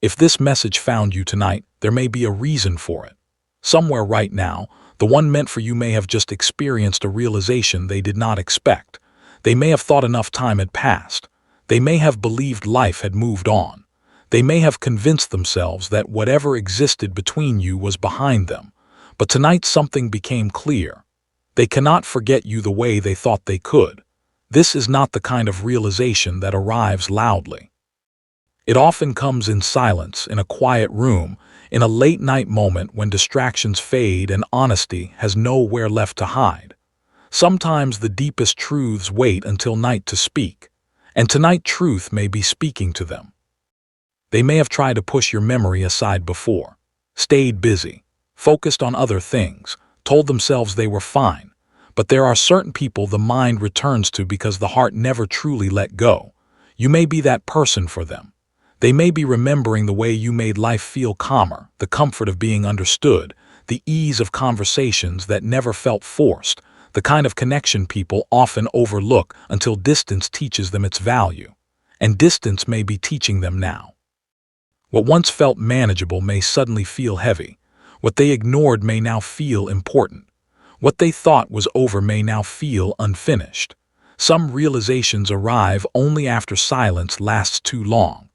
If this message found you tonight, there may be a reason for it. Somewhere right now, the one meant for you may have just experienced a realization they did not expect. They may have thought enough time had passed. They may have believed life had moved on. They may have convinced themselves that whatever existed between you was behind them. But tonight something became clear. They cannot forget you the way they thought they could. This is not the kind of realization that arrives loudly. It often comes in silence, in a quiet room, in a late-night moment when distractions fade and honesty has nowhere left to hide. Sometimes the deepest truths wait until night to speak, and tonight truth may be speaking to them. They may have tried to push your memory aside before, stayed busy, focused on other things, told themselves they were fine, but there are certain people the mind returns to because the heart never truly let go. You may be that person for them. They may be remembering the way you made life feel calmer, the comfort of being understood, the ease of conversations that never felt forced, the kind of connection people often overlook until distance teaches them its value. And distance may be teaching them now. What once felt manageable may suddenly feel heavy. What they ignored may now feel important. What they thought was over may now feel unfinished. Some realizations arrive only after silence lasts too long.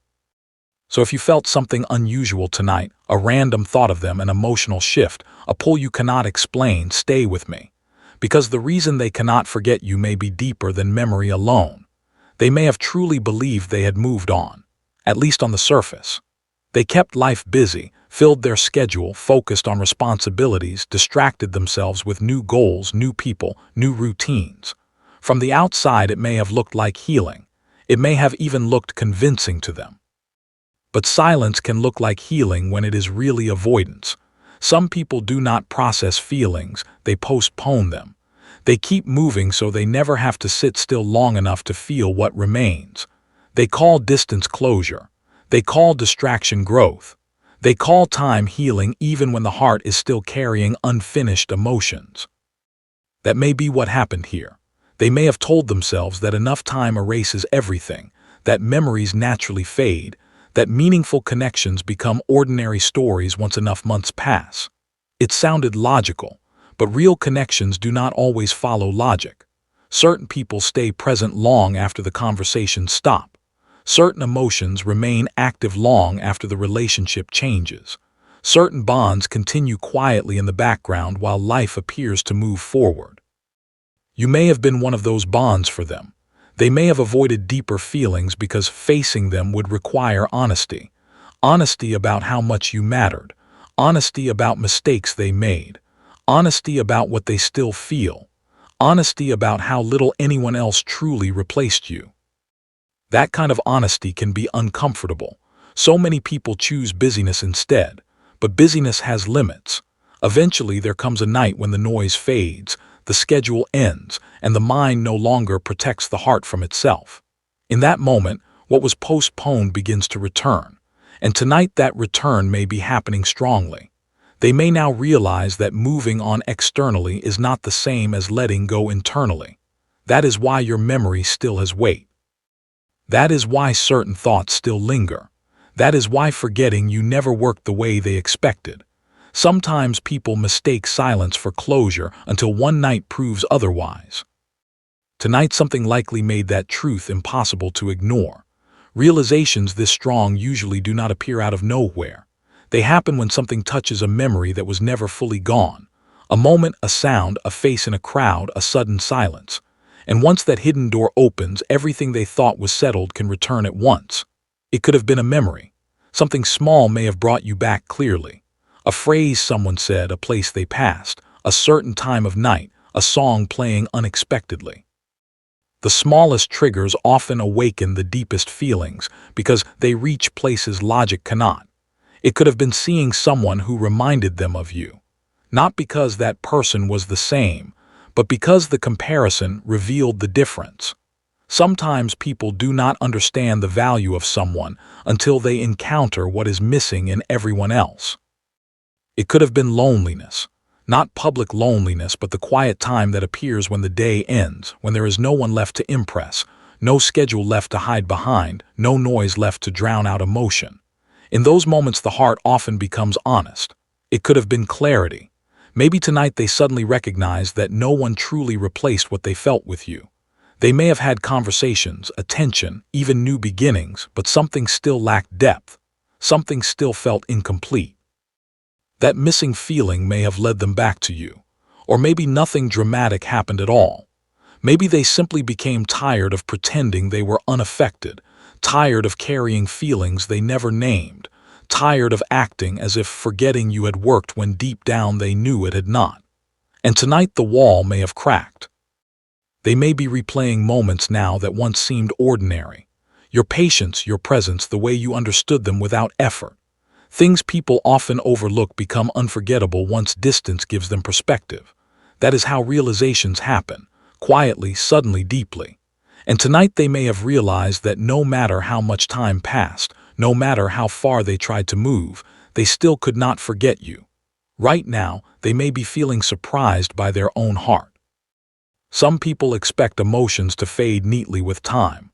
So if you felt something unusual tonight, a random thought of them, an emotional shift, a pull you cannot explain, stay with me. Because the reason they cannot forget you may be deeper than memory alone. They may have truly believed they had moved on, at least on the surface. They kept life busy, filled their schedule, focused on responsibilities, distracted themselves with new goals, new people, new routines. From the outside, it may have looked like healing. It may have even looked convincing to them. But silence can look like healing when it is really avoidance. Some people do not process feelings, they postpone them. They keep moving so they never have to sit still long enough to feel what remains. They call distance closure. They call distraction growth. They call time healing even when the heart is still carrying unfinished emotions. That may be what happened here. They may have told themselves that enough time erases everything, that memories naturally fade, that meaningful connections become ordinary stories once enough months pass. It sounded logical, but real connections do not always follow logic. Certain people stay present long after the conversations stop. Certain emotions remain active long after the relationship changes. Certain bonds continue quietly in the background while life appears to move forward. You may have been one of those bonds for them. They may have avoided deeper feelings because facing them would require honesty. Honesty about how much you mattered. Honesty about mistakes they made. Honesty about what they still feel. Honesty about how little anyone else truly replaced you. That kind of honesty can be uncomfortable. So many people choose busyness instead, but busyness has limits. Eventually there comes a night when the noise fades, the schedule ends, and the mind no longer protects the heart from itself. In that moment, what was postponed begins to return, and tonight that return may be happening strongly. They may now realize that moving on externally is not the same as letting go internally. That is why your memory still has weight. That is why certain thoughts still linger. That is why forgetting you never worked the way they expected. Sometimes people mistake silence for closure until one night proves otherwise. Tonight something likely made that truth impossible to ignore. Realizations this strong usually do not appear out of nowhere. They happen when something touches a memory that was never fully gone. A moment, a sound, a face in a crowd, a sudden silence. And once that hidden door opens, everything they thought was settled can return at once. It could have been a memory. Something small may have brought you back clearly. A phrase someone said, a place they passed, a certain time of night, a song playing unexpectedly. The smallest triggers often awaken the deepest feelings because they reach places logic cannot. It could have been seeing someone who reminded them of you. Not because that person was the same, but because the comparison revealed the difference. Sometimes people do not understand the value of someone until they encounter what is missing in everyone else. It could have been loneliness. Not public loneliness, but the quiet time that appears when the day ends, when there is no one left to impress, no schedule left to hide behind, no noise left to drown out emotion. In those moments, the heart often becomes honest. It could have been clarity. Maybe tonight they suddenly recognized that no one truly replaced what they felt with you. They may have had conversations, attention, even new beginnings, but something still lacked depth. Something still felt incomplete. That missing feeling may have led them back to you. Or maybe nothing dramatic happened at all. Maybe they simply became tired of pretending they were unaffected, tired of carrying feelings they never named, tired of acting as if forgetting you had worked when deep down they knew it had not. And tonight the wall may have cracked. They may be replaying moments now that once seemed ordinary. Your patience, your presence, the way you understood them without effort. Things people often overlook become unforgettable once distance gives them perspective. That is how realizations happen, quietly, suddenly, deeply. And tonight they may have realized that no matter how much time passed, no matter how far they tried to move, they still could not forget you. Right now, they may be feeling surprised by their own heart. Some people expect emotions to fade neatly with time.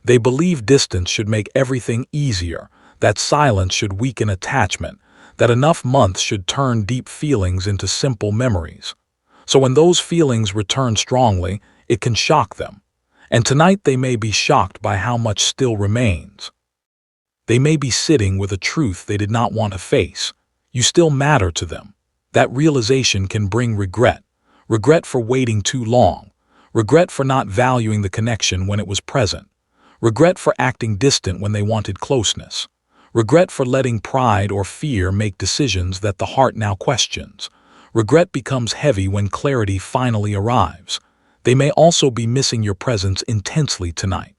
They believe distance should make everything easier, that silence should weaken attachment, that enough months should turn deep feelings into simple memories. So when those feelings return strongly, it can shock them. And tonight they may be shocked by how much still remains. They may be sitting with a truth they did not want to face. You still matter to them. That realization can bring regret. Regret for waiting too long. Regret for not valuing the connection when it was present. Regret for acting distant when they wanted closeness. Regret for letting pride or fear make decisions that the heart now questions. Regret becomes heavy when clarity finally arrives. They may also be missing your presence intensely tonight.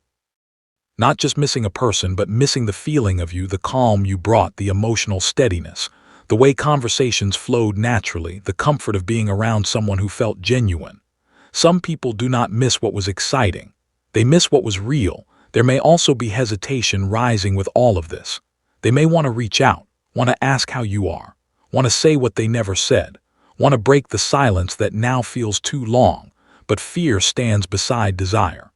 Not just missing a person, but missing the feeling of you, the calm you brought, the emotional steadiness, the way conversations flowed naturally, the comfort of being around someone who felt genuine. Some people do not miss what was exciting. They miss what was real. There may also be hesitation rising with all of this. They may want to reach out, want to ask how you are, want to say what they never said, want to break the silence that now feels too long, but fear stands beside desire.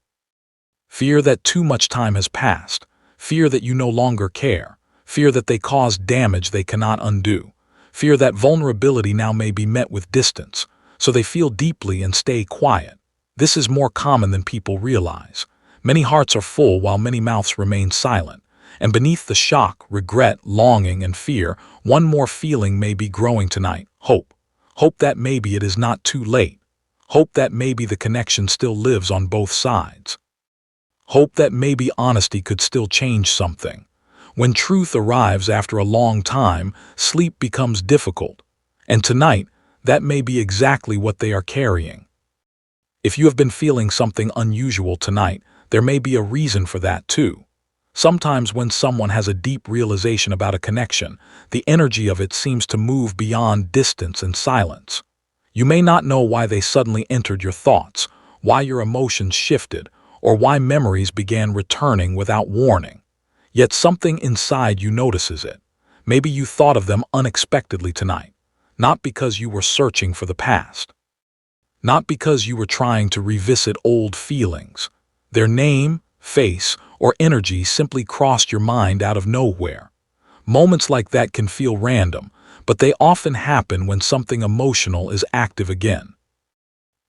Fear that too much time has passed, fear that you no longer care, fear that they caused damage they cannot undo, fear that vulnerability now may be met with distance, so they feel deeply and stay quiet. This is more common than people realize. Many hearts are full while many mouths remain silent, and beneath the shock, regret, longing, and fear, one more feeling may be growing tonight: hope. Hope that maybe it is not too late. Hope that maybe the connection still lives on both sides. Hope that maybe honesty could still change something. When truth arrives after a long time, sleep becomes difficult. And tonight, that may be exactly what they are carrying. If you have been feeling something unusual tonight, there may be a reason for that too. Sometimes when someone has a deep realization about a connection, the energy of it seems to move beyond distance and silence. You may not know why they suddenly entered your thoughts, why your emotions shifted, or why memories began returning without warning. Yet something inside you notices it. Maybe you thought of them unexpectedly tonight, not because you were searching for the past, not because you were trying to revisit old feelings. Their name, face, or energy simply crossed your mind out of nowhere. Moments like that can feel random, but they often happen when something emotional is active again.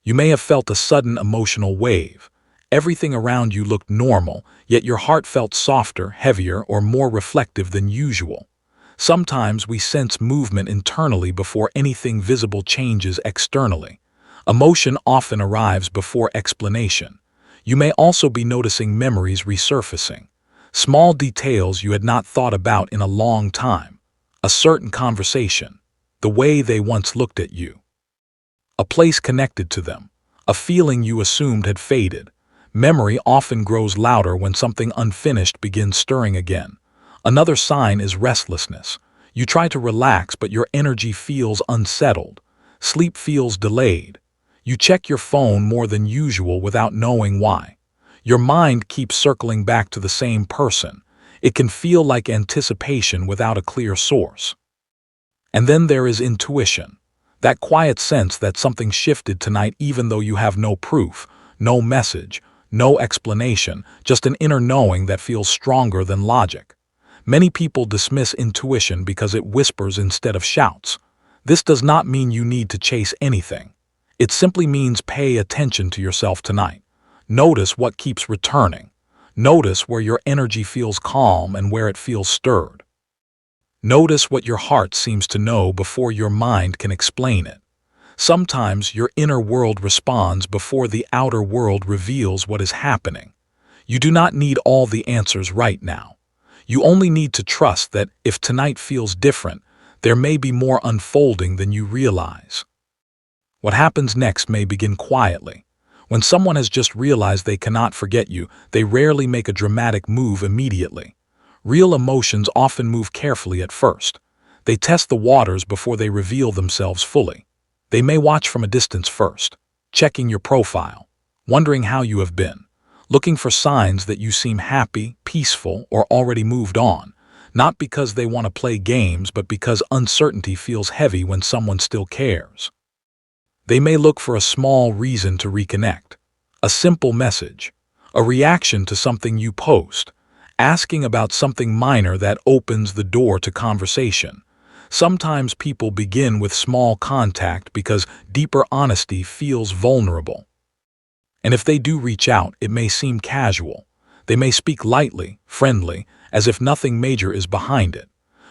You may have felt a sudden emotional wave. Everything around you looked normal, yet your heart felt softer, heavier, or more reflective than usual. Sometimes we sense movement internally before anything visible changes externally. Emotion often arrives before explanation. You may also be noticing memories resurfacing. Small details you had not thought about in a long time. A certain conversation. The way they once looked at you. A place connected to them. A feeling you assumed had faded. Memory often grows louder when something unfinished begins stirring again. Another sign is restlessness. You try to relax, but your energy feels unsettled. Sleep feels delayed. You check your phone more than usual without knowing why. Your mind keeps circling back to the same person. It can feel like anticipation without a clear source. And then there is intuition. That quiet sense that something shifted tonight even though you have no proof, no message, no explanation, just an inner knowing that feels stronger than logic. Many people dismiss intuition because it whispers instead of shouts. This does not mean you need to chase anything. It simply means pay attention to yourself tonight. Notice what keeps returning. Notice where your energy feels calm and where it feels stirred. Notice what your heart seems to know before your mind can explain it. Sometimes your inner world responds before the outer world reveals what is happening. You do not need all the answers right now. You only need to trust that if tonight feels different, there may be more unfolding than you realize. What happens next may begin quietly. When someone has just realized they cannot forget you, they rarely make a dramatic move immediately. Real emotions often move carefully at first. They test the waters before they reveal themselves fully. They may watch from a distance first, checking your profile, wondering how you have been, looking for signs that you seem happy, peaceful, or already moved on, not because they want to play games, but because uncertainty feels heavy when someone still cares. They may look for a small reason to reconnect, a simple message, a reaction to something you post, asking about something minor that opens the door to conversation. Sometimes people begin with small contact because deeper honesty feels vulnerable. And if they do reach out, it may seem casual. They may speak lightly, friendly, as if nothing major is behind it.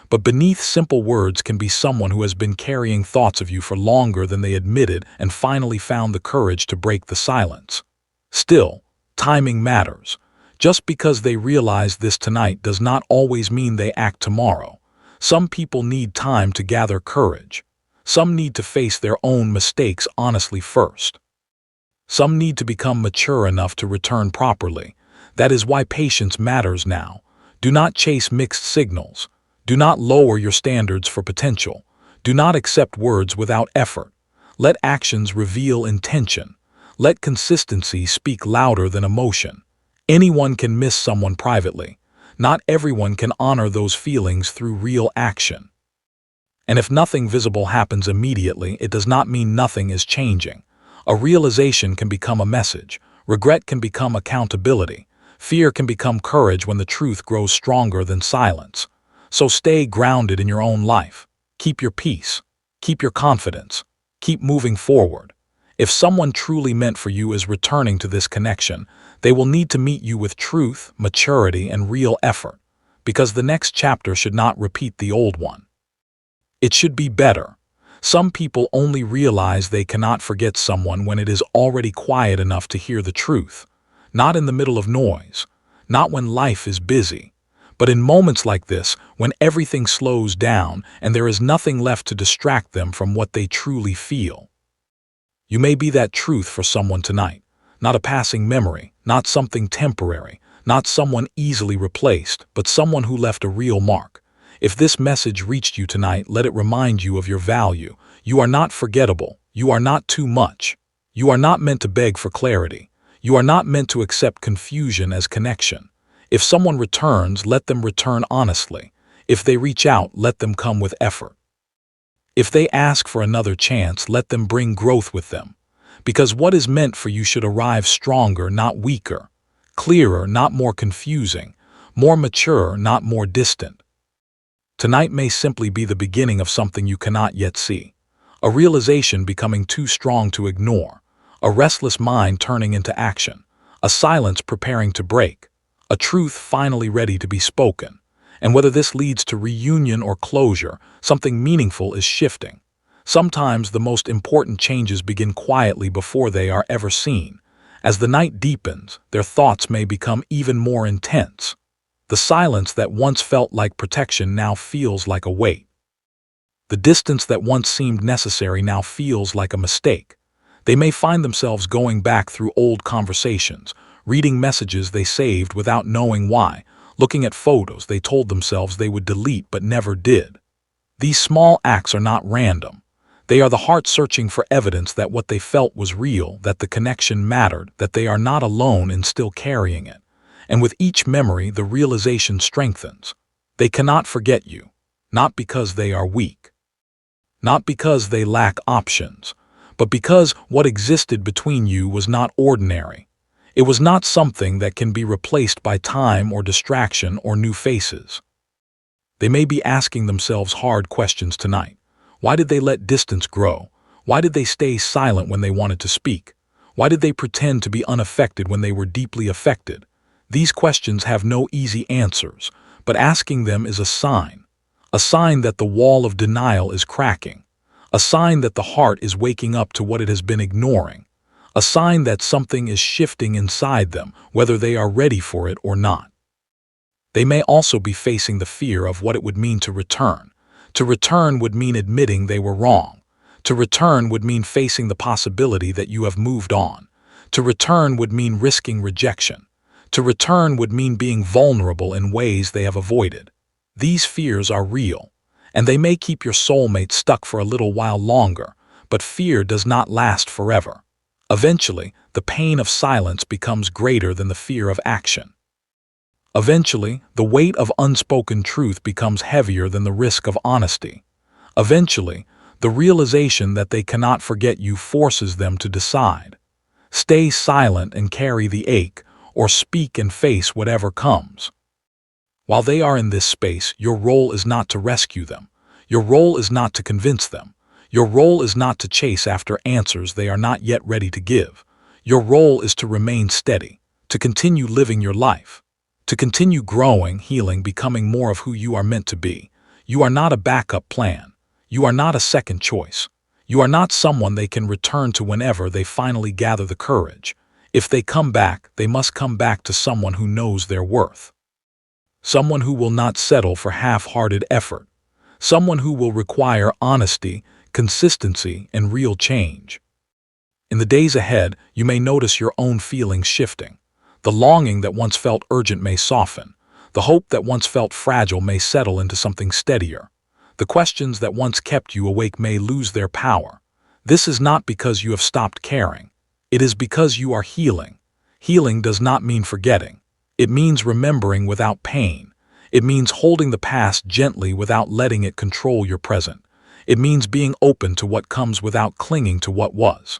But beneath simple words can be someone who has been carrying thoughts of you for longer than they admitted and finally found the courage to break the silence. Still, timing matters. Just because they realize this tonight does not always mean they act tomorrow. Some people need time to gather courage. Some need to face their own mistakes honestly first. Some need to become mature enough to return properly. That is why patience matters now. Do not chase mixed signals. Do not lower your standards for potential. Do not accept words without effort. Let actions reveal intention. Let consistency speak louder than emotion. Anyone can miss someone privately. Not everyone can honor those feelings through real action. And if nothing visible happens immediately, it does not mean nothing is changing. A realization can become a message. Regret can become accountability. Fear can become courage when the truth grows stronger than silence. So stay grounded in your own life. Keep your peace. Keep your confidence. Keep moving forward. If someone truly meant for you is returning to this connection, they will need to meet you with truth, maturity, and real effort, because the next chapter should not repeat the old one. It should be better. Some people only realize they cannot forget someone when it is already quiet enough to hear the truth, not in the middle of noise, not when life is busy. But in moments like this, when everything slows down and there is nothing left to distract them from what they truly feel. You may be that truth for someone tonight, not a passing memory, not something temporary, not someone easily replaced, but someone who left a real mark. If this message reached you tonight, let it remind you of your value. You are not forgettable. You are not too much. You are not meant to beg for clarity. You are not meant to accept confusion as connection. If someone returns, let them return honestly. If they reach out, let them come with effort. If they ask for another chance, let them bring growth with them. Because what is meant for you should arrive stronger, not weaker. Clearer, not more confusing. More mature, not more distant. Tonight may simply be the beginning of something you cannot yet see. A realization becoming too strong to ignore. A restless mind turning into action. A silence preparing to break. A truth finally ready to be spoken. And whether this leads to reunion or closure, something meaningful is shifting. Sometimes the most important changes begin quietly before they are ever seen. As the night deepens, their thoughts may become even more intense. The silence that once felt like protection now feels like a weight. The distance that once seemed necessary now feels like a mistake. They may find themselves going back through old conversations, reading messages they saved without knowing why, looking at photos they told themselves they would delete but never did. These small acts are not random. They are the heart searching for evidence that what they felt was real, that the connection mattered, that they are not alone in still carrying it. And with each memory, the realization strengthens. They cannot forget you, not because they are weak, not because they lack options, but because what existed between you was not ordinary. It was not something that can be replaced by time or distraction or new faces. They may be asking themselves hard questions tonight. Why did they let distance grow? Why did they stay silent when they wanted to speak? Why did they pretend to be unaffected when they were deeply affected? These questions have no easy answers, but asking them is a sign that the wall of denial is cracking, a sign that the heart is waking up to what it has been ignoring, a sign that something is shifting inside them, whether they are ready for it or not. They may also be facing the fear of what it would mean to return. To return would mean admitting they were wrong. To return would mean facing the possibility that you have moved on. To return would mean risking rejection. To return would mean being vulnerable in ways they have avoided. These fears are real, and they may keep your soulmate stuck for a little while longer, but fear does not last forever. Eventually, the pain of silence becomes greater than the fear of action. Eventually, the weight of unspoken truth becomes heavier than the risk of honesty. Eventually, the realization that they cannot forget you forces them to decide. Stay silent and carry the ache, or speak and face whatever comes. While they are in this space, your role is not to rescue them. Your role is not to convince them. Your role is not to chase after answers they are not yet ready to give. Your role is to remain steady, to continue living your life, to continue growing, healing, becoming more of who you are meant to be. You are not a backup plan. You are not a second choice. You are not someone they can return to whenever they finally gather the courage. If they come back, they must come back to someone who knows their worth. Someone who will not settle for half-hearted effort. Someone who will require honesty, consistency, and real change. In the days ahead, you may notice your own feelings shifting. The longing that once felt urgent may soften. The hope that once felt fragile may settle into something steadier. The questions that once kept you awake may lose their power. This is not because you have stopped caring. It is because you are healing. Healing does not mean forgetting. It means remembering without pain. It means holding the past gently without letting it control your present. It means being open to what comes without clinging to what was.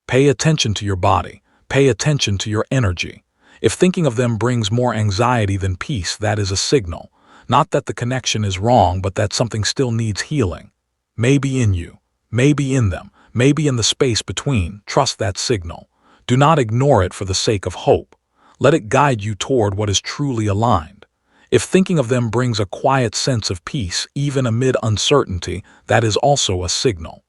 Pay attention to your body. Pay attention to your energy. If thinking of them brings more anxiety than peace, that is a signal. Not that the connection is wrong, but that something still needs healing. Maybe in you, maybe in them, maybe in the space between. Trust that signal. Do not ignore it for the sake of hope. Let it guide you toward what is truly aligned. If thinking of them brings a quiet sense of peace, even amid uncertainty, that is also a signal.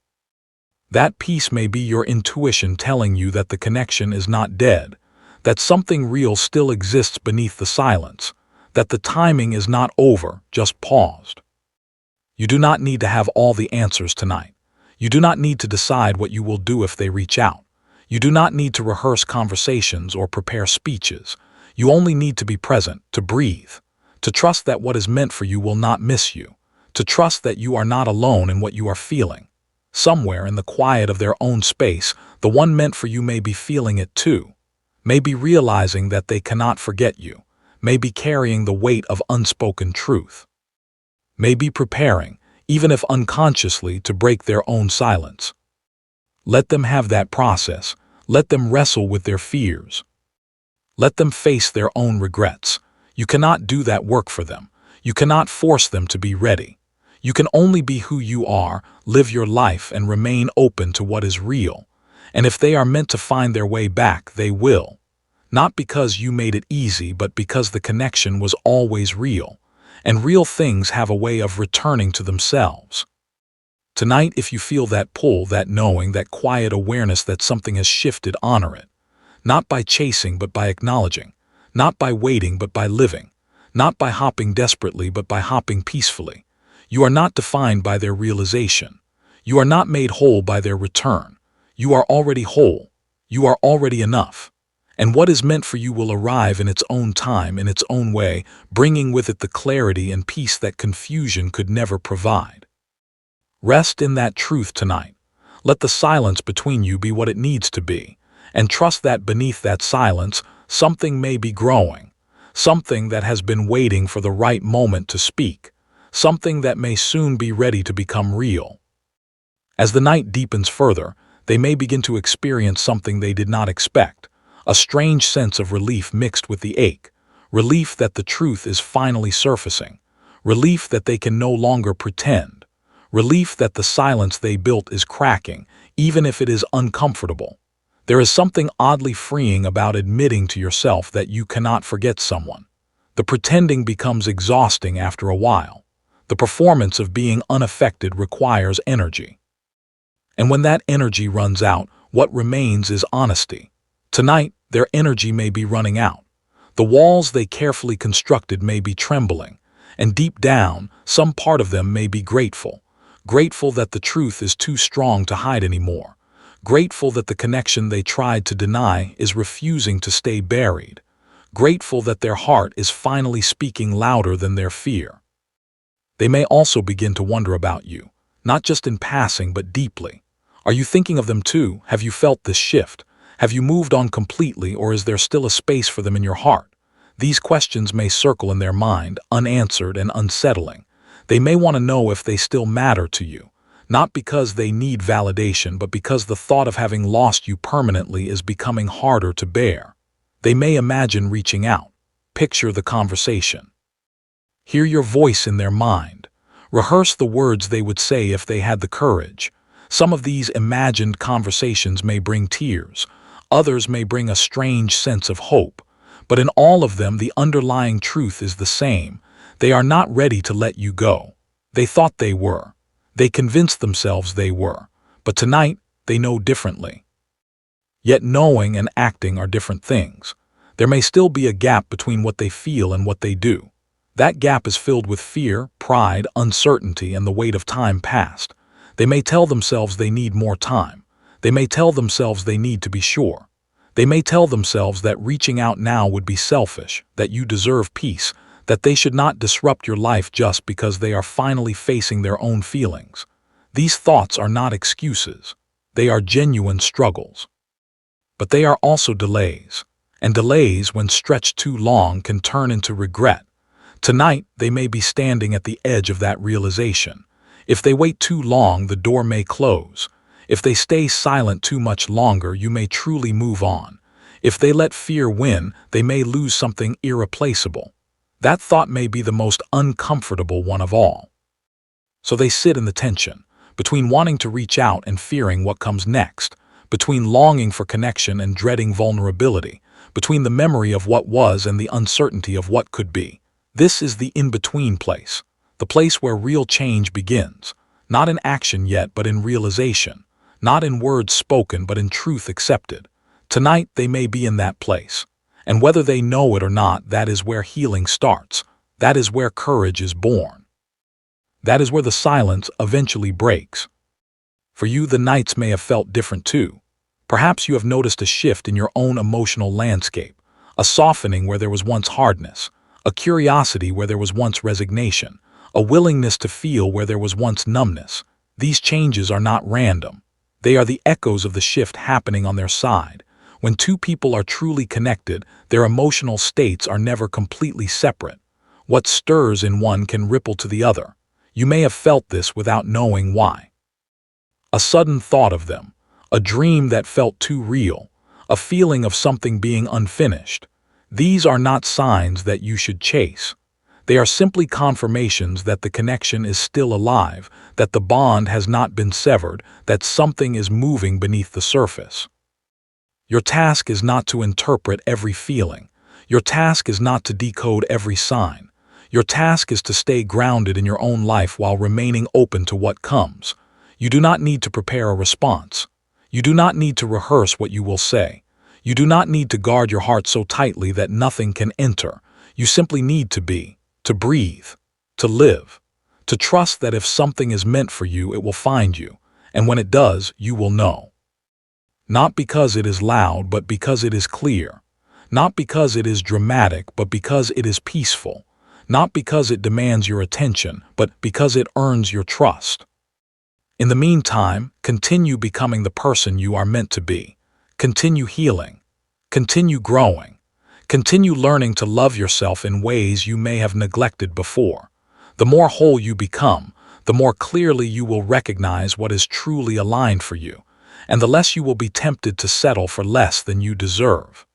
That peace may be your intuition telling you that the connection is not dead, that something real still exists beneath the silence, that the timing is not over, just paused. You do not need to have all the answers tonight. You do not need to decide what you will do if they reach out. You do not need to rehearse conversations or prepare speeches. You only need to be present, to breathe, to trust that what is meant for you will not miss you, to trust that you are not alone in what you are feeling. Somewhere in the quiet of their own space, the one meant for you may be feeling it too, may be realizing that they cannot forget you, may be carrying the weight of unspoken truth, may be preparing, even if unconsciously, to break their own silence. Let them have that process. Let them wrestle with their fears. Let them face their own regrets. You cannot do that work for them. You cannot force them to be ready. You can only be who you are, live your life, and remain open to what is real. And if they are meant to find their way back, they will. Not because you made it easy, but because the connection was always real. And real things have a way of returning to themselves. Tonight, if you feel that pull, that knowing, that quiet awareness that something has shifted, honor it. Not by chasing, but by acknowledging. Not by waiting, but by living. Not by hopping desperately, but by hopping peacefully. You are not defined by their realization. You are not made whole by their return. You are already whole. You are already enough. And what is meant for you will arrive in its own time, in its own way, bringing with it the clarity and peace that confusion could never provide. Rest in that truth tonight. Let the silence between you be what it needs to be, and trust that beneath that silence, something may be growing, something that has been waiting for the right moment to speak, something that may soon be ready to become real. As the night deepens further, they may begin to experience something they did not expect, a strange sense of relief mixed with the ache, relief that the truth is finally surfacing, relief that they can no longer pretend, relief that the silence they built is cracking, even if it is uncomfortable. There is something oddly freeing about admitting to yourself that you cannot forget someone. The pretending becomes exhausting after a while. The performance of being unaffected requires energy. And when that energy runs out, what remains is honesty. Tonight, their energy may be running out. The walls they carefully constructed may be trembling, and deep down, some part of them may be grateful. Grateful that the truth is too strong to hide anymore. Grateful that the connection they tried to deny is refusing to stay buried. Grateful that their heart is finally speaking louder than their fear. They may also begin to wonder about you, not just in passing but deeply. Are you thinking of them too? Have you felt this shift? Have you moved on completely, or is there still a space for them in your heart? These questions may circle in their mind, unanswered and unsettling. They may want to know if they still matter to you, not because they need validation, but because the thought of having lost you permanently is becoming harder to bear. They may imagine reaching out. Picture the conversation. Hear your voice in their mind. Rehearse the words they would say if they had the courage. Some of these imagined conversations may bring tears. Others may bring a strange sense of hope. But in all of them, the underlying truth is the same. They are not ready to let you go. They thought they were. They convinced themselves they were. But tonight, they know differently. Yet knowing and acting are different things. There may still be a gap between what they feel and what they do. That gap is filled with fear, pride, uncertainty, and the weight of time past. They may tell themselves they need more time. They may tell themselves they need to be sure. They may tell themselves that reaching out now would be selfish, that you deserve peace, that they should not disrupt your life just because they are finally facing their own feelings. These thoughts are not excuses. They are genuine struggles. But they are also delays, and delays, when stretched too long, can turn into regret. Tonight, they may be standing at the edge of that realization. If they wait too long, the door may close. If they stay silent too much longer, you may truly move on. If they let fear win, they may lose something irreplaceable. That thought may be the most uncomfortable one of all. So they sit in the tension, between wanting to reach out and fearing what comes next, between longing for connection and dreading vulnerability, between the memory of what was and the uncertainty of what could be. This is the in-between place, the place where real change begins, not in action yet, but in realization, not in words spoken, but in truth accepted. Tonight, they may be in that place, and whether they know it or not, that is where healing starts. That is where courage is born. That is where the silence eventually breaks. For you, the nights may have felt different too. Perhaps you have noticed a shift in your own emotional landscape, a softening where there was once hardness, a curiosity where there was once resignation, a willingness to feel where there was once numbness. These changes are not random. They are the echoes of the shift happening on their side. When two people are truly connected, their emotional states are never completely separate. What stirs in one can ripple to the other. You may have felt this without knowing why. A sudden thought of them, a dream that felt too real, a feeling of something being unfinished. These are not signs that you should chase. They are simply confirmations that the connection is still alive, that the bond has not been severed, that something is moving beneath the surface. Your task is not to interpret every feeling. Your task is not to decode every sign. Your task is to stay grounded in your own life while remaining open to what comes. You do not need to prepare a response. You do not need to rehearse what you will say. You do not need to guard your heart so tightly that nothing can enter. You simply need to be, to breathe, to live, to trust that if something is meant for you, it will find you, and when it does, you will know. Not because it is loud, but because it is clear. Not because it is dramatic, but because it is peaceful. Not because it demands your attention, but because it earns your trust. In the meantime, continue becoming the person you are meant to be. Continue healing. Continue growing. Continue learning to love yourself in ways you may have neglected before. The more whole you become, the more clearly you will recognize what is truly aligned for you, and the less you will be tempted to settle for less than you deserve.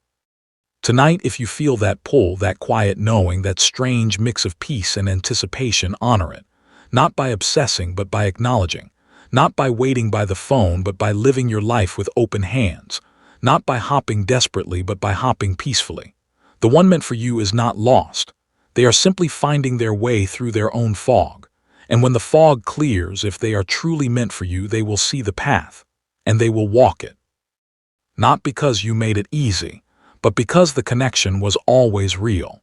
Tonight, if you feel that pull, that quiet knowing, that strange mix of peace and anticipation, honor it. Not by obsessing, but by acknowledging. Not by waiting by the phone, but by living your life with open hands. Not by hopping desperately, but by hopping peacefully. The one meant for you is not lost. They are simply finding their way through their own fog. And when the fog clears, if they are truly meant for you, they will see the path, and they will walk it. Not because you made it easy, but because the connection was always real.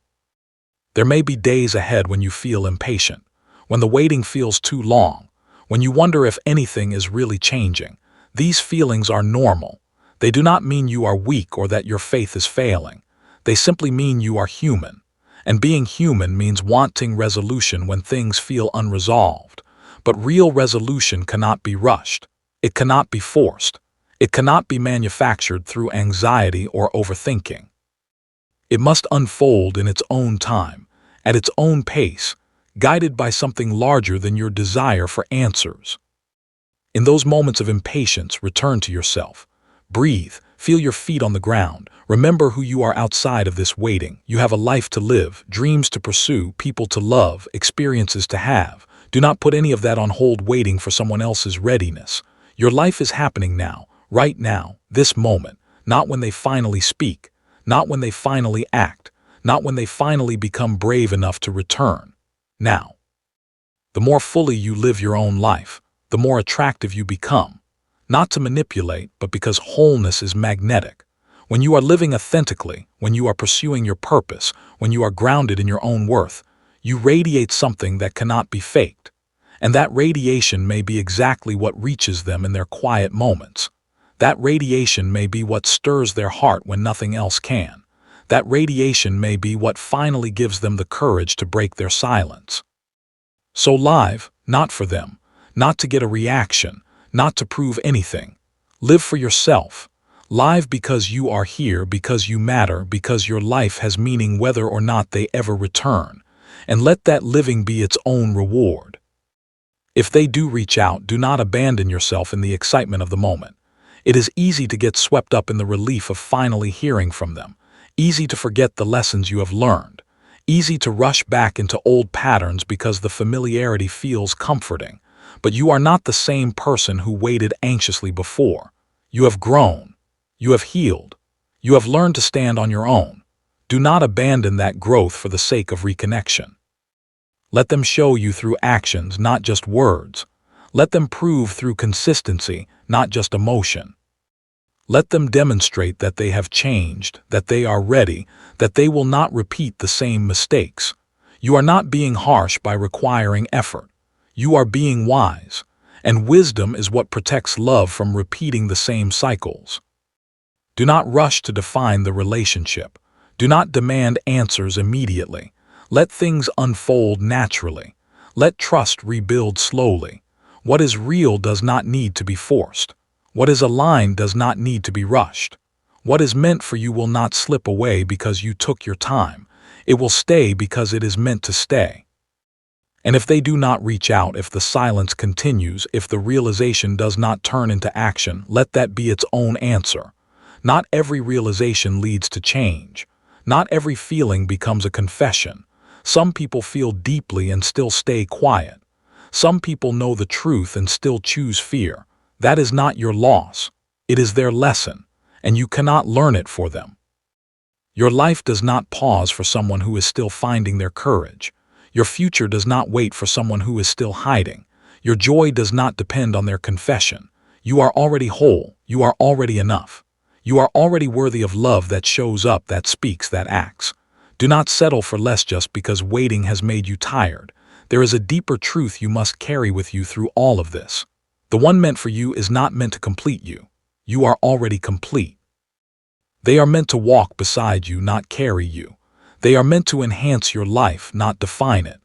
There may be days ahead when you feel impatient, when the waiting feels too long, when you wonder if anything is really changing. These feelings are normal. They do not mean you are weak or that your faith is failing. They simply mean you are human. And being human means wanting resolution when things feel unresolved. But real resolution cannot be rushed. It cannot be forced. It cannot be manufactured through anxiety or overthinking. It must unfold in its own time, at its own pace, guided by something larger than your desire for answers. In those moments of impatience, return to yourself. Breathe, feel your feet on the ground. Remember who you are outside of this waiting. You have a life to live, dreams to pursue, people to love, experiences to have. Do not put any of that on hold waiting for someone else's readiness. Your life is happening now, right now, this moment, not when they finally speak, not when they finally act, not when they finally become brave enough to return. Now. The more fully you live your own life, the more attractive you become. Not to manipulate, but because wholeness is magnetic. When you are living authentically, when you are pursuing your purpose, when you are grounded in your own worth, you radiate something that cannot be faked. And that radiation may be exactly what reaches them in their quiet moments. That radiation may be what stirs their heart when nothing else can. That radiation may be what finally gives them the courage to break their silence. So live, not for them, not to get a reaction, not to prove anything. Live for yourself. Live because you are here, because you matter, because your life has meaning whether or not they ever return. And let that living be its own reward. If they do reach out, do not abandon yourself in the excitement of the moment. It is easy to get swept up in the relief of finally hearing from them. Easy to forget the lessons you have learned. Easy to rush back into old patterns because the familiarity feels comforting. But you are not the same person who waited anxiously before. You have grown. You have healed. You have learned to stand on your own. Do not abandon that growth for the sake of reconnection. Let them show you through actions, not just words. Let them prove through consistency, not just emotion. Let them demonstrate that they have changed, that they are ready, that they will not repeat the same mistakes. You are not being harsh by requiring effort. You are being wise, and wisdom is what protects love from repeating the same cycles. Do not rush to define the relationship. Do not demand answers immediately. Let things unfold naturally. Let trust rebuild slowly. What is real does not need to be forced. What is aligned does not need to be rushed. What is meant for you will not slip away because you took your time. It will stay because it is meant to stay. And if they do not reach out, if the silence continues, if the realization does not turn into action, let that be its own answer. Not every realization leads to change. Not every feeling becomes a confession. Some people feel deeply and still stay quiet. Some people know the truth and still choose fear. That is not your loss. It is their lesson, and you cannot learn it for them. Your life does not pause for someone who is still finding their courage. Your future does not wait for someone who is still hiding. Your joy does not depend on their confession. You are already whole. You are already enough. You are already worthy of love that shows up, that speaks, that acts. Do not settle for less just because waiting has made you tired. There is a deeper truth you must carry with you through all of this. The one meant for you is not meant to complete you. You are already complete. They are meant to walk beside you, not carry you. They are meant to enhance your life, not define it.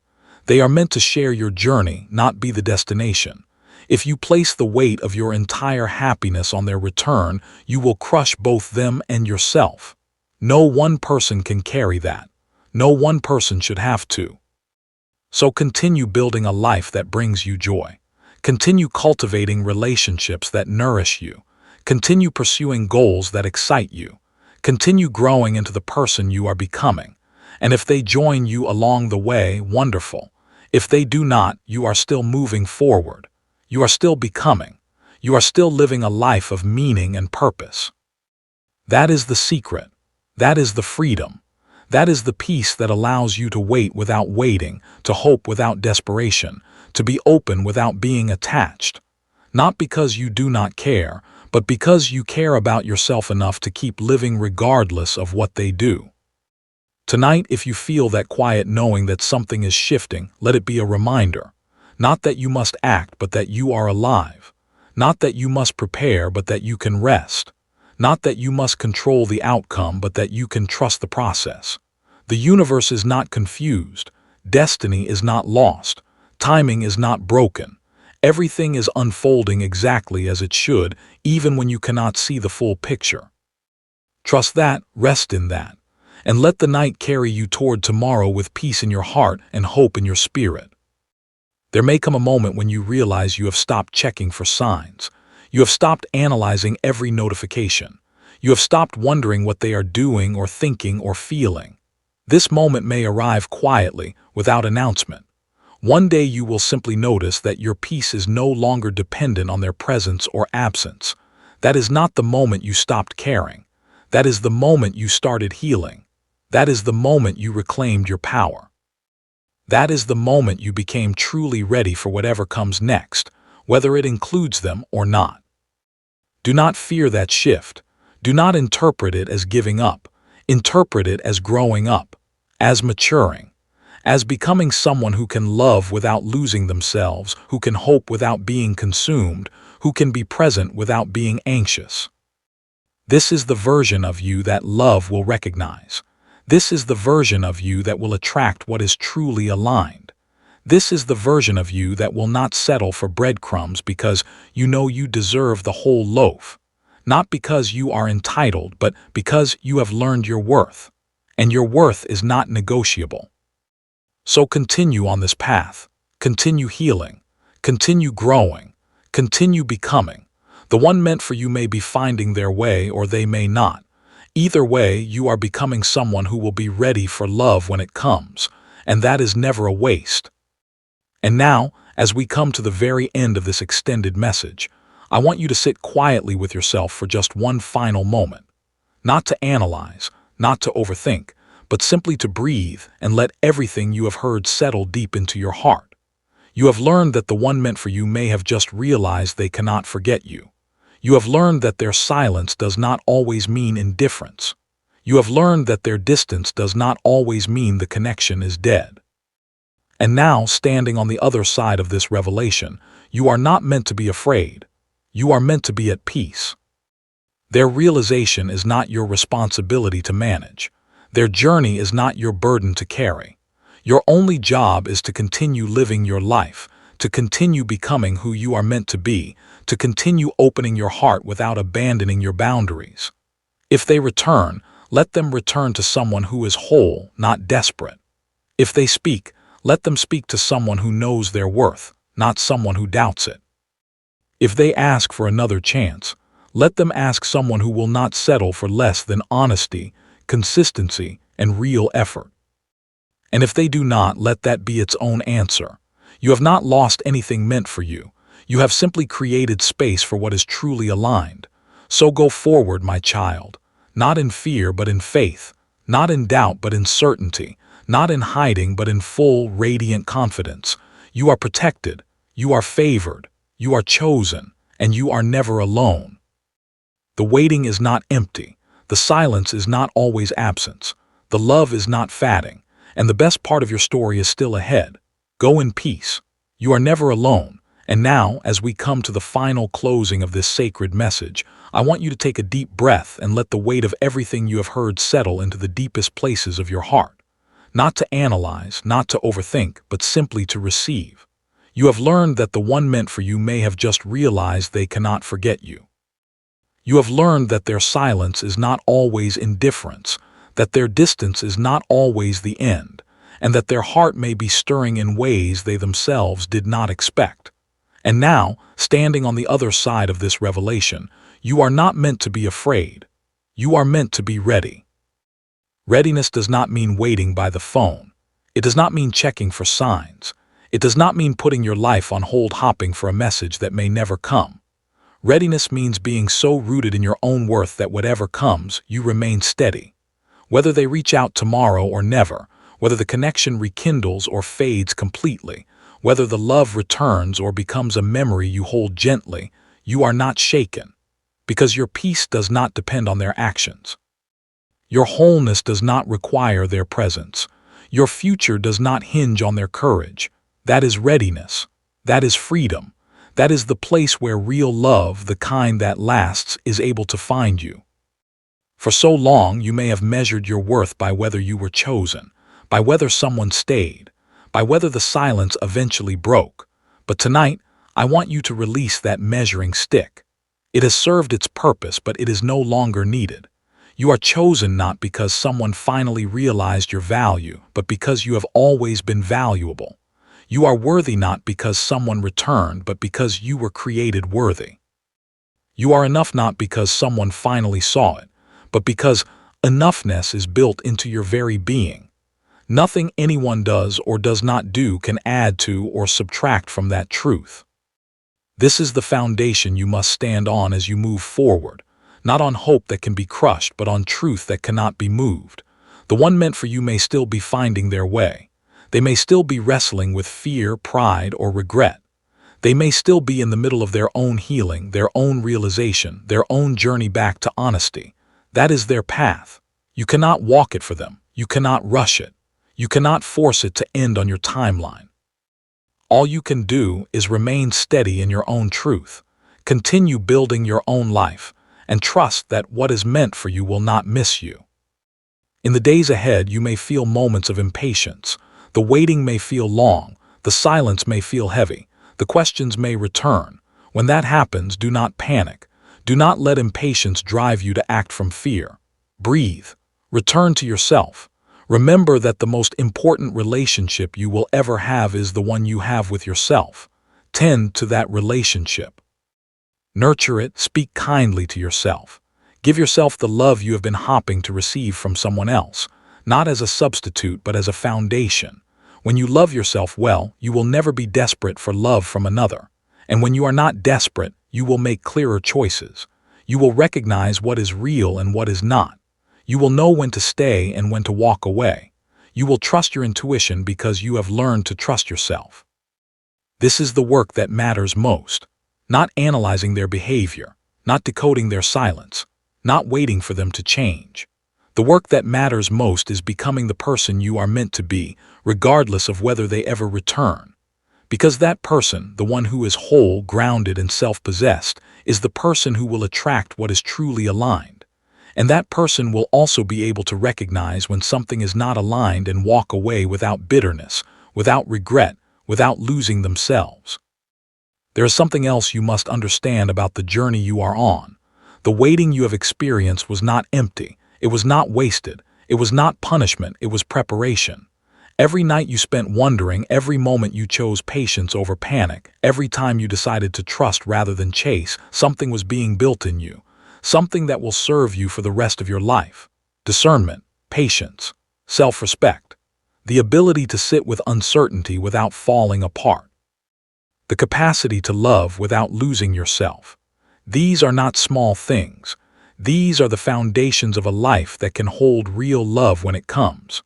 They are meant to share your journey, not be the destination. If you place the weight of your entire happiness on their return, you will crush both them and yourself. No one person can carry that. No one person should have to. So continue building a life that brings you joy. Continue cultivating relationships that nourish you. Continue pursuing goals that excite you. Continue growing into the person you are becoming. And if they join you along the way, wonderful. If they do not, you are still moving forward. You are still becoming. You are still living a life of meaning and purpose. That is the secret. That is the freedom. That is the peace that allows you to wait without waiting, to hope without desperation, to be open without being attached. Not because you do not care, but because you care about yourself enough to keep living regardless of what they do. Tonight, if you feel that quiet knowing that something is shifting, let it be a reminder. Not that you must act, but that you are alive. Not that you must prepare, but that you can rest. Not that you must control the outcome, but that you can trust the process. The universe is not confused. Destiny is not lost. Timing is not broken. Everything is unfolding exactly as it should, even when you cannot see the full picture. Trust that, rest in that, and let the night carry you toward tomorrow with peace in your heart and hope in your spirit. There may come a moment when you realize you have stopped checking for signs. You have stopped analyzing every notification. You have stopped wondering what they are doing or thinking or feeling. This moment may arrive quietly, without announcement. One day you will simply notice that your peace is no longer dependent on their presence or absence. That is not the moment you stopped caring. That is the moment you started healing. That is the moment you reclaimed your power. That is the moment you became truly ready for whatever comes next, whether it includes them or not. Do not fear that shift. Do not interpret it as giving up. Interpret it as growing up, as maturing, as becoming someone who can love without losing themselves, who can hope without being consumed, who can be present without being anxious. This is the version of you that love will recognize. This is the version of you that will attract what is truly aligned. This is the version of you that will not settle for breadcrumbs because you know you deserve the whole loaf. Not because you are entitled, but because you have learned your worth. And your worth is not negotiable. So continue on this path. Continue healing. Continue growing. Continue becoming. The one meant for you may be finding their way or they may not. Either way, you are becoming someone who will be ready for love when it comes, and that is never a waste. And now, as we come to the very end of this extended message, I want you to sit quietly with yourself for just one final moment. Not to analyze, not to overthink, but simply to breathe and let everything you have heard settle deep into your heart. You have learned that the one meant for you may have just realized they cannot forget you. You have learned that their silence does not always mean indifference. You have learned that their distance does not always mean the connection is dead. And now, standing on the other side of this revelation, you are not meant to be afraid. You are meant to be at peace. Their realization is not your responsibility to manage. Their journey is not your burden to carry. Your only job is to continue living your life, to continue becoming who you are meant to be, to continue opening your heart without abandoning your boundaries. If they return, let them return to someone who is whole, not desperate. If they speak, let them speak to someone who knows their worth, not someone who doubts it. If they ask for another chance, let them ask someone who will not settle for less than honesty, consistency, and real effort. And if they do not, let that be its own answer. You have not lost anything meant for you. You have simply created space for what is truly aligned. So go forward, my child, not in fear but in faith, not in doubt but in certainty, not in hiding but in full, radiant confidence. You are protected, you are favored, you are chosen, and you are never alone. The waiting is not empty. The silence is not always absence. The love is not fading. And the best part of your story is still ahead. Go in peace. You are never alone. And now, as we come to the final closing of this sacred message, I want you to take a deep breath and let the weight of everything you have heard settle into the deepest places of your heart. Not to analyze, not to overthink, but simply to receive. You have learned that the one meant for you may have just realized they cannot forget you. You have learned that their silence is not always indifference, that their distance is not always the end, and that their heart may be stirring in ways they themselves did not expect. And now, standing on the other side of this revelation, you are not meant to be afraid. You are meant to be ready. Readiness does not mean waiting by the phone. It does not mean checking for signs. It does not mean putting your life on hold hopping for a message that may never come. Readiness means being so rooted in your own worth that whatever comes, you remain steady. Whether they reach out tomorrow or never, whether the connection rekindles or fades completely, whether the love returns or becomes a memory you hold gently, you are not shaken, because your peace does not depend on their actions. Your wholeness does not require their presence. Your future does not hinge on their courage. That is readiness. That is freedom. That is the place where real love, the kind that lasts, is able to find you. For so long, you may have measured your worth by whether you were chosen, by whether someone stayed, by whether the silence eventually broke. But tonight, I want you to release that measuring stick. It has served its purpose, but it is no longer needed. You are chosen not because someone finally realized your value, but because you have always been valuable. You are worthy not because someone returned, but because you were created worthy. You are enough not because someone finally saw it, but because enoughness is built into your very being. Nothing anyone does or does not do can add to or subtract from that truth. This is the foundation you must stand on as you move forward, not on hope that can be crushed, but on truth that cannot be moved. The one meant for you may still be finding their way. They may still be wrestling with fear, pride, or regret. They may still be in the middle of their own healing, their own realization, their own journey back to honesty. That is their path. You cannot walk it for them. You cannot rush it. You cannot force it to end on your timeline. All you can do is remain steady in your own truth, continue building your own life, and trust that what is meant for you will not miss you. In the days ahead, you may feel moments of impatience. The waiting may feel long. The silence may feel heavy. The questions may return. When that happens, do not panic. Do not let impatience drive you to act from fear. Breathe. Return to yourself. Remember that the most important relationship you will ever have is the one you have with yourself. Tend to that relationship. Nurture it. Speak kindly to yourself. Give yourself the love you have been hoping to receive from someone else, not as a substitute but as a foundation. When you love yourself well, you will never be desperate for love from another. And when you are not desperate, you will make clearer choices. You will recognize what is real and what is not. You will know when to stay and when to walk away. You will trust your intuition because you have learned to trust yourself. This is the work that matters most. Not analyzing their behavior, not decoding their silence, not waiting for them to change. The work that matters most is becoming the person you are meant to be, regardless of whether they ever return. Because that person, the one who is whole, grounded, and self-possessed, is the person who will attract what is truly aligned. And that person will also be able to recognize when something is not aligned and walk away without bitterness, without regret, without losing themselves. There is something else you must understand about the journey you are on. The waiting you have experienced was not empty. It was not wasted. It was not punishment. It was preparation. Every night you spent wondering, every moment you chose patience over panic, every time you decided to trust rather than chase, something was being built in you. Something that will serve you for the rest of your life. Discernment, patience, self-respect, the ability to sit with uncertainty without falling apart, the capacity to love without losing yourself. These are not small things. These are the foundations of a life that can hold real love when it comes.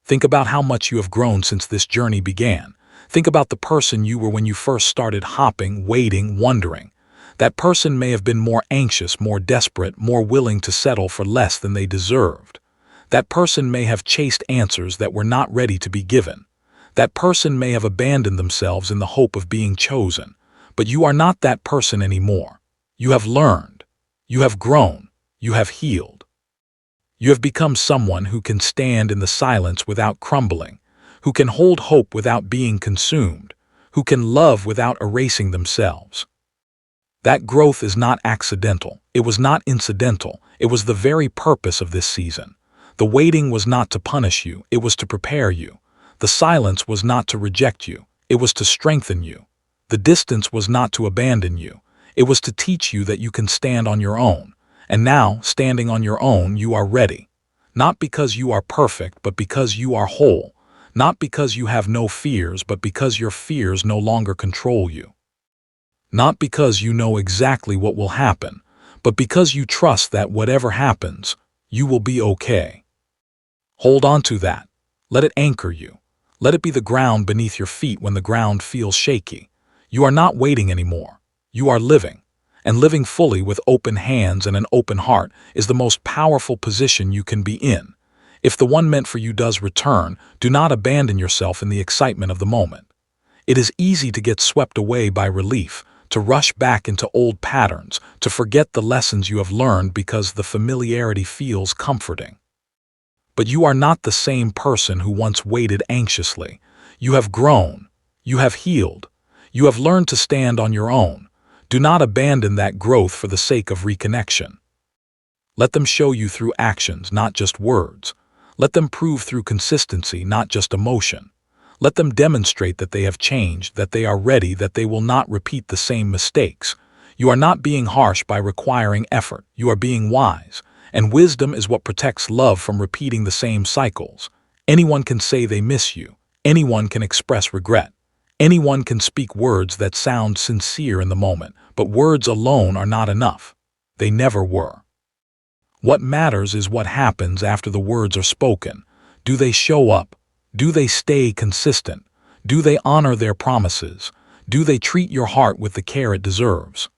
Think about how much you have grown since this journey began. Think about the person you were when you first started hopping, waiting, wondering. That person may have been more anxious, more desperate, more willing to settle for less than they deserved. That person may have chased answers that were not ready to be given. That person may have abandoned themselves in the hope of being chosen. But you are not that person anymore. You have learned. You have grown. You have healed. You have become someone who can stand in the silence without crumbling, who can hold hope without being consumed, who can love without erasing themselves. That growth is not accidental. It was not incidental. It was the very purpose of this season. The waiting was not to punish you. It was to prepare you. The silence was not to reject you. It was to strengthen you. The distance was not to abandon you. It was to teach you that you can stand on your own. And now, standing on your own, you are ready. Not because you are perfect, but because you are whole. Not because you have no fears, but because your fears no longer control you. Not because you know exactly what will happen, but because you trust that whatever happens, you will be okay. Hold on to that. Let it anchor you. Let it be the ground beneath your feet when the ground feels shaky. You are not waiting anymore. You are living. And living fully with open hands and an open heart is the most powerful position you can be in. If the one meant for you does return, do not abandon yourself in the excitement of the moment. It is easy to get swept away by relief, to rush back into old patterns, to forget the lessons you have learned because the familiarity feels comforting. But you are not the same person who once waited anxiously. You have grown. You have healed. You have learned to stand on your own. Do not abandon that growth for the sake of reconnection. Let them show you through actions, not just words. Let them prove through consistency, not just emotion. Let them demonstrate that they have changed, that they are ready, that they will not repeat the same mistakes. You are not being harsh by requiring effort. You are being wise. And wisdom is what protects love from repeating the same cycles. Anyone can say they miss you. Anyone can express regret. Anyone can speak words that sound sincere in the moment, but words alone are not enough. They never were. What matters is what happens after the words are spoken. Do they show up? Do they stay consistent? Do they honor their promises? Do they treat your heart with the care it deserves?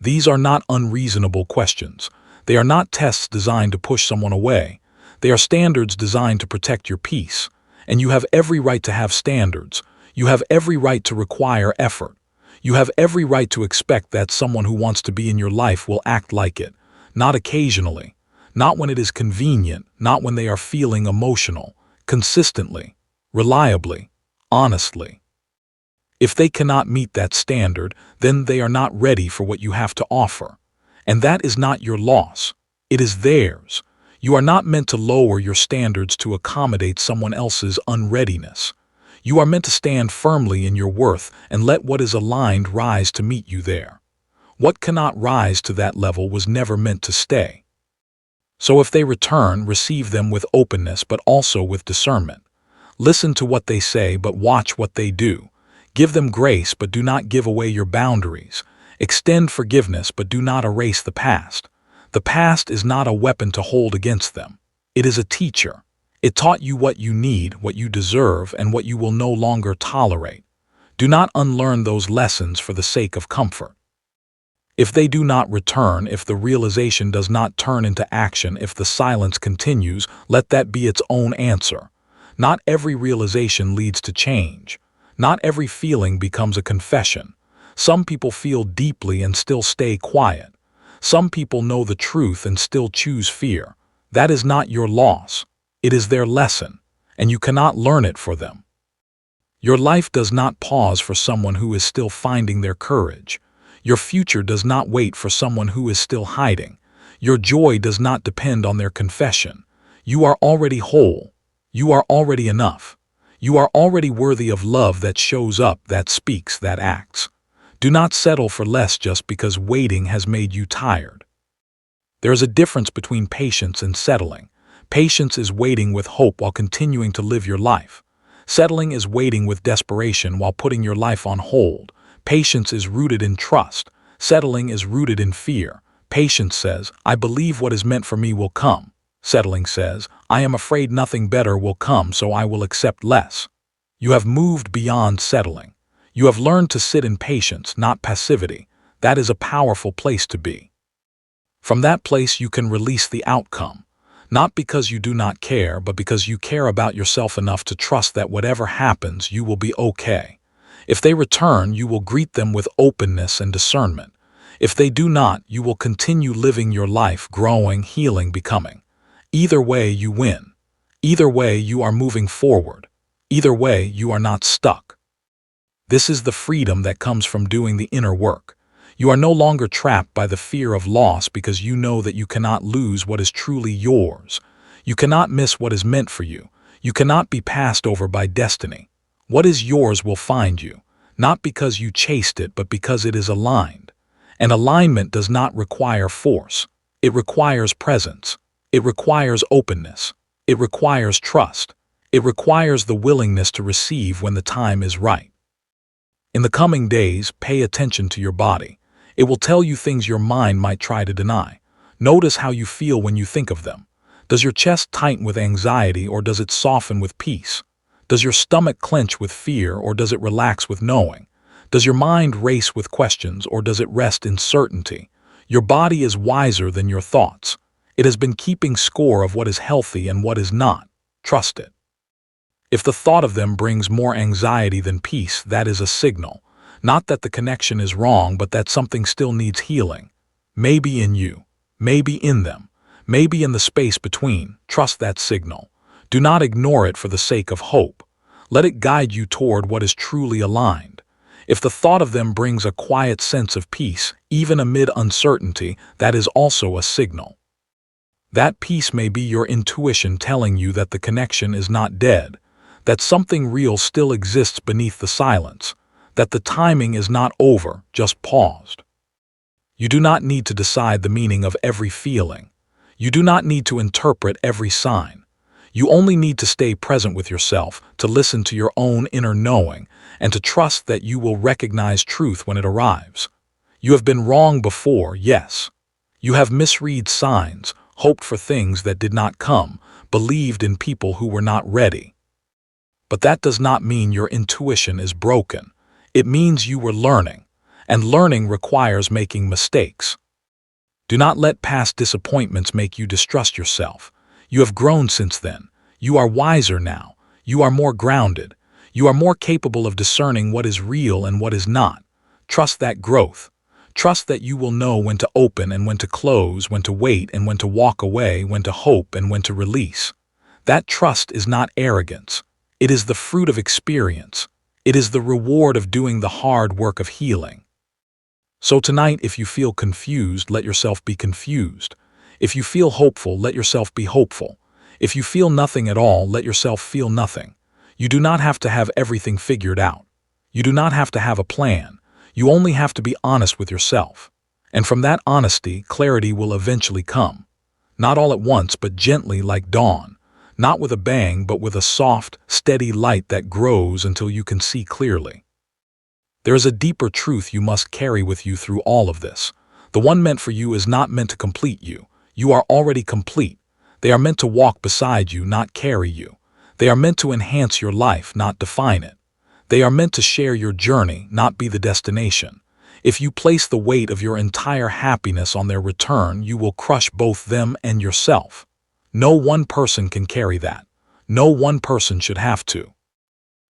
These are not unreasonable questions. They are not tests designed to push someone away. They are standards designed to protect your peace. And you have every right to have standards. You have every right to require effort. You have every right to expect that someone who wants to be in your life will act like it. Not occasionally. Not when it is convenient. Not when they are feeling emotional. Consistently. Reliably. Honestly. If they cannot meet that standard, then they are not ready for what you have to offer. And that is not your loss. It is theirs. You are not meant to lower your standards to accommodate someone else's unreadiness. You are meant to stand firmly in your worth and let what is aligned rise to meet you there. What cannot rise to that level was never meant to stay. So if they return, receive them with openness but also with discernment. Listen to what they say but watch what they do. Give them grace but do not give away your boundaries. Extend forgiveness but do not erase the past. The past is not a weapon to hold against them. It is a teacher. It taught you what you need, what you deserve, and what you will no longer tolerate. Do not unlearn those lessons for the sake of comfort. If they do not return, if the realization does not turn into action, if the silence continues, let that be its own answer. Not every realization leads to change. Not every feeling becomes a confession. Some people feel deeply and still stay quiet. Some people know the truth and still choose fear. That is not your loss. It is their lesson, and you cannot learn it for them. Your life does not pause for someone who is still finding their courage. Your future does not wait for someone who is still hiding. Your joy does not depend on their confession. You are already whole. You are already enough. You are already worthy of love that shows up, that speaks, that acts. Do not settle for less just because waiting has made you tired. There is a difference between patience and settling. Patience is waiting with hope while continuing to live your life. Settling is waiting with desperation while putting your life on hold. Patience is rooted in trust. Settling is rooted in fear. Patience says, I believe what is meant for me will come. Settling says, I am afraid nothing better will come, so I will accept less. You have moved beyond settling. You have learned to sit in patience, not passivity. That is a powerful place to be. From that place you can release the outcome. Not because you do not care, but because you care about yourself enough to trust that whatever happens, you will be okay. If they return, you will greet them with openness and discernment. If they do not, you will continue living your life, growing, healing, becoming. Either way, you win. Either way, you are moving forward. Either way, you are not stuck. This is the freedom that comes from doing the inner work. You are no longer trapped by the fear of loss because you know that you cannot lose what is truly yours. You cannot miss what is meant for you. You cannot be passed over by destiny. What is yours will find you, not because you chased it, but because it is aligned. And alignment does not require force. It requires presence. It requires openness. It requires trust. It requires the willingness to receive when the time is right. In the coming days, pay attention to your body. It will tell you things your mind might try to deny. Notice how you feel when you think of them. Does your chest tighten with anxiety or does it soften with peace? Does your stomach clench with fear or does it relax with knowing? Does your mind race with questions or does it rest in certainty? Your body is wiser than your thoughts. It has been keeping score of what is healthy and what is not. Trust it. If the thought of them brings more anxiety than peace, that is a signal. Not that the connection is wrong, but that something still needs healing. Maybe in you, maybe in them, maybe in the space between. Trust that signal. Do not ignore it for the sake of hope. Let it guide you toward what is truly aligned. If the thought of them brings a quiet sense of peace, even amid uncertainty, that is also a signal. That peace may be your intuition telling you that the connection is not dead, that something real still exists beneath the silence, that the timing is not over, just paused. You do not need to decide the meaning of every feeling. You do not need to interpret every sign. You only need to stay present with yourself, to listen to your own inner knowing, and to trust that you will recognize truth when it arrives. You have been wrong before, yes. You have misread signs, hoped for things that did not come, believed in people who were not ready. But that does not mean your intuition is broken. It means you were learning, and learning requires making mistakes. Do not let past disappointments make you distrust yourself. You have grown since then. You are wiser now. You are more grounded. You are more capable of discerning what is real and what is not. Trust that growth. Trust that you will know when to open and when to close, when to wait and when to walk away, when to hope and when to release. That trust is not arrogance. It is the fruit of experience. It is the reward of doing the hard work of healing. So tonight, if you feel confused, let yourself be confused. If you feel hopeful, let yourself be hopeful. If you feel nothing at all, let yourself feel nothing. You do not have to have everything figured out. You do not have to have a plan. You only have to be honest with yourself. And from that honesty, clarity will eventually come. Not all at once, but gently like dawn. Not with a bang, but with a soft, steady light that grows until you can see clearly. There is a deeper truth you must carry with you through all of this. The one meant for you is not meant to complete you. You are already complete. They are meant to walk beside you, not carry you. They are meant to enhance your life, not define it. They are meant to share your journey, not be the destination. If you place the weight of your entire happiness on their return, you will crush both them and yourself. No one person can carry that. No one person should have to.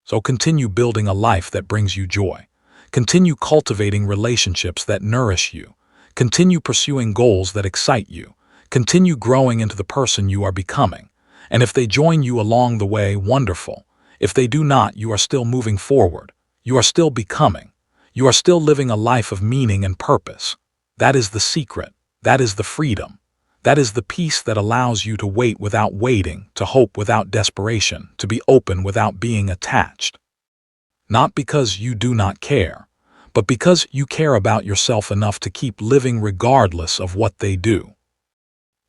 So continue building a life that brings you joy. Continue cultivating relationships that nourish you. Continue pursuing goals that excite you. Continue growing into the person you are becoming. And if they join you along the way, wonderful. If they do not, you are still moving forward. You are still becoming. You are still living a life of meaning and purpose. That is the secret. That is the freedom. That is the peace that allows you to wait without waiting, to hope without desperation, to be open without being attached. Not because you do not care, but because you care about yourself enough to keep living regardless of what they do.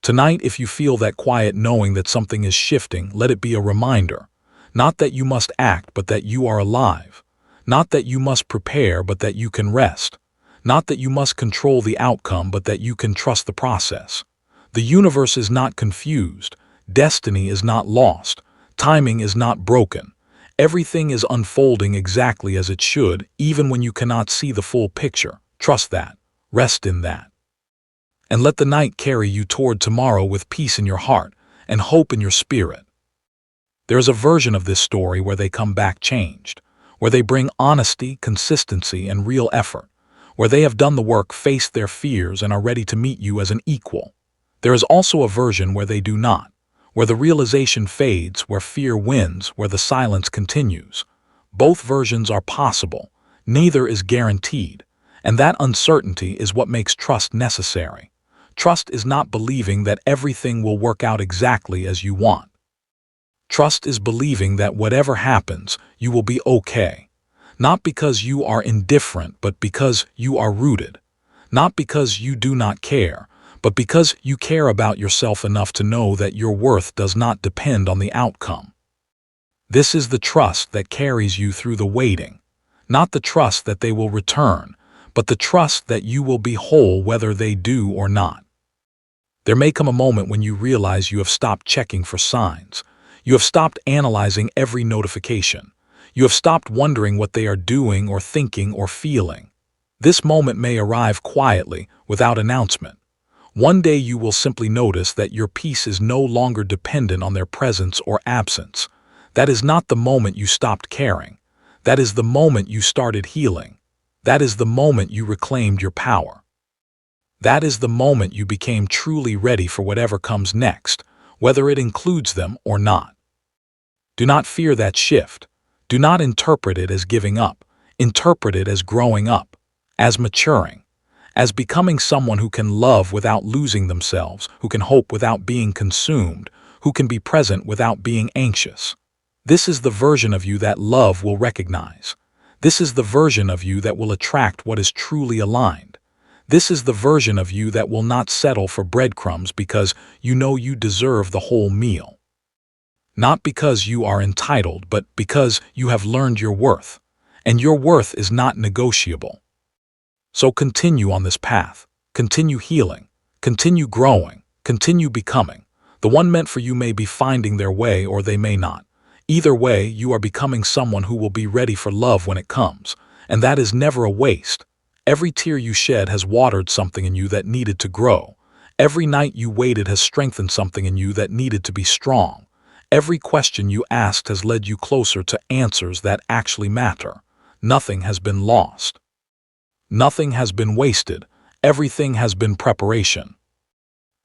Tonight, if you feel that quiet knowing that something is shifting, let it be a reminder. Not that you must act, but that you are alive. Not that you must prepare, but that you can rest. Not that you must control the outcome, but that you can trust the process. The universe is not confused. Destiny is not lost. Timing is not broken. Everything is unfolding exactly as it should, even when you cannot see the full picture. Trust that. Rest in that. And let the night carry you toward tomorrow with peace in your heart and hope in your spirit. There is a version of this story where they come back changed, where they bring honesty, consistency, and real effort, where they have done the work, faced their fears, and are ready to meet you as an equal. There is also a version where they do not, where the realization fades, where fear wins, where the silence continues. Both versions are possible. Neither is guaranteed. And that uncertainty is what makes trust necessary. Trust is not believing that everything will work out exactly as you want. Trust is believing that whatever happens, you will be okay. Not because you are indifferent, but because you are rooted. Not because you do not care, but because you care about yourself enough to know that your worth does not depend on the outcome. This is the trust that carries you through the waiting, not the trust that they will return, but the trust that you will be whole whether they do or not. There may come a moment when you realize you have stopped checking for signs. You have stopped analyzing every notification. You have stopped wondering what they are doing or thinking or feeling. This moment may arrive quietly, without announcement. One day you will simply notice that your peace is no longer dependent on their presence or absence. That is not the moment you stopped caring. That is the moment you started healing. That is the moment you reclaimed your power. That is the moment you became truly ready for whatever comes next, whether it includes them or not. Do not fear that shift. Do not interpret it as giving up. Interpret it as growing up, as maturing, as becoming someone who can love without losing themselves, who can hope without being consumed, who can be present without being anxious. This is the version of you that love will recognize. This is the version of you that will attract what is truly aligned. This is the version of you that will not settle for breadcrumbs because you know you deserve the whole meal. Not because you are entitled, but because you have learned your worth, and your worth is not negotiable. So continue on this path. Continue healing. Continue growing. Continue becoming. The one meant for you may be finding their way or they may not. Either way, you are becoming someone who will be ready for love when it comes, and that is never a waste. Every tear you shed has watered something in you that needed to grow. Every night you waited has strengthened something in you that needed to be strong. Every question you asked has led you closer to answers that actually matter. Nothing has been lost. Nothing has been wasted. Everything has been preparation.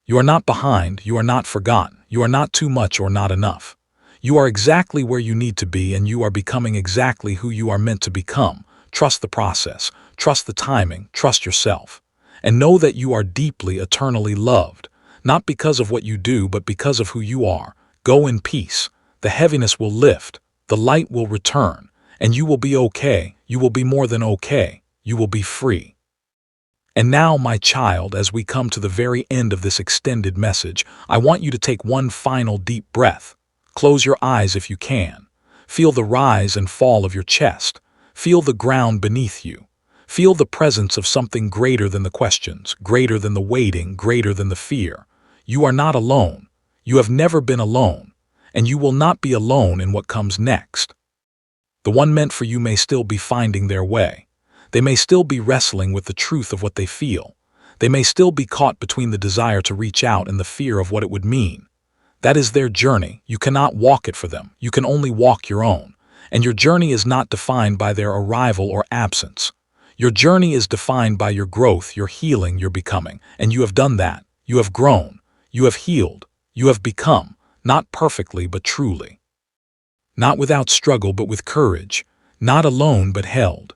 You are not behind. You are not forgotten. You are not too much or not enough. You are exactly where you need to be, and you are becoming exactly who you are meant to become. Trust the process. Trust the timing. Trust yourself. And know that you are deeply, eternally loved, not because of what you do, but because of who you are. Go in peace. The heaviness will lift. The light will return. And you will be okay. You will be more than okay. You will be free. And now, my child, as we come to the very end of this extended message, I want you to take one final deep breath. Close your eyes if you can. Feel the rise and fall of your chest. Feel the ground beneath you. Feel the presence of something greater than the questions, greater than the waiting, greater than the fear. You are not alone. You have never been alone, and you will not be alone in what comes next. The one meant for you may still be finding their way. They may still be wrestling with the truth of what they feel. They may still be caught between the desire to reach out and the fear of what it would mean. That is their journey. You cannot walk it for them. You can only walk your own. And your journey is not defined by their arrival or absence. Your journey is defined by your growth, your healing, your becoming. And you have done that. You have grown. You have healed. You have become, not perfectly but truly. Not without struggle but with courage. Not alone but held.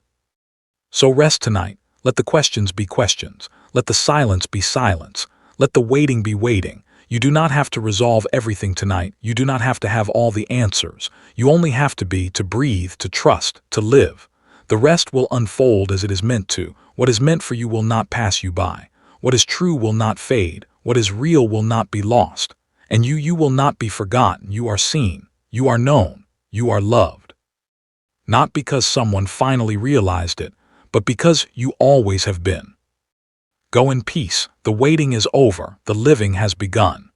So rest tonight. Let the questions be questions. Let the silence be silence. Let the waiting be waiting. You do not have to resolve everything tonight. You do not have to have all the answers. You only have to be, to breathe, to trust, to live. The rest will unfold as it is meant to. What is meant for you will not pass you by. What is true will not fade. What is real will not be lost. And you will not be forgotten. You are seen. You are known. You are loved. Not because someone finally realized it, but because you always have been. Go in peace. The waiting is over. The living has begun.